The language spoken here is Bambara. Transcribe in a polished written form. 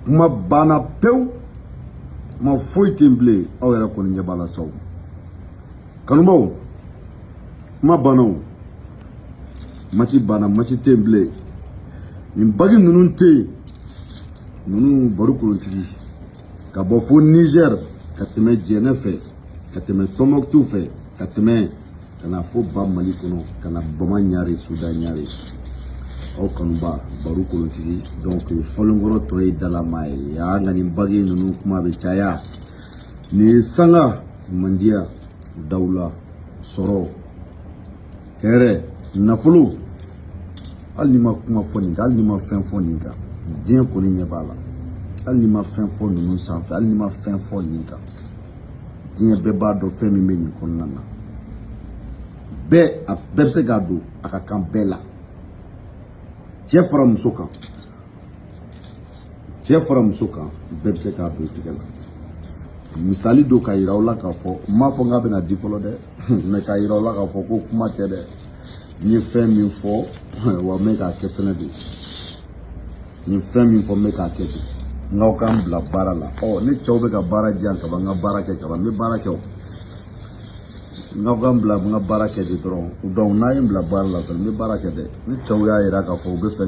kuma bana pew ma foi temble aw yɛrɛ kɔni ɲɛ b'a la saw kanubaw kuma banaw mati bana mati temble nin bagi ninnu tɛ yen ninnu baro kolontigi ka bɔ fo Niger ka tɛmɛ Jɛnɛ fɛ ka tɛmɛ Tɔnbɔkutu fɛ ka tɛmɛ ka na fo ba Mali kɔnɔ ka na Bama ɲare Sudan ɲare aw kanuba baro kolontigi donc fɔlenkɔrɔ tɔ ye dalama ye y'an ka nin bagi ninnu kuma bɛ caya nin ye sanga mandiya dawula sɔrɔ hɛrɛ nafolo hali ni ma kuma fɔ nin kan hali ni ma fɛn fɔ nin kan diɲɛ kɔni ɲɛ b'a la hali ni ma fɛn fɔ ninnu sanfɛ hali ni ma fɛn fɔ nin kan diɲɛ bɛɛ b'a dɔn fɛn min bɛ nin kɔnɔna na bɛɛ bɛ se k'a don a ka kan bɛɛ la cɛ fara muso kan bɛɛ bɛ se k'a don tigɛ la misali do ka yira aw la k'a fɔ n m'a fɔ n k'a bɛna di fɔlɔ dɛ mais ka yira aw la k'a fɔ ko kuma tɛ dɛ n ye fɛn min fɔ wa n bɛ k'a kɛ fɛnɛ de n ye fɛn min fɔ n bɛ k'a kɛ ten n k'aw k'an bila baara la ni cɛw bɛ ka baara diyan kaban n ka baara kɛ kaban n bɛ baara kɛ o n k'aw k'an bila n ka baara kɛ de dɔrɔn donc n'a ye n bila baara la n bɛ baara kɛ dɛ ni cɛw y'a yira k'a fɔ u bɛ fɛ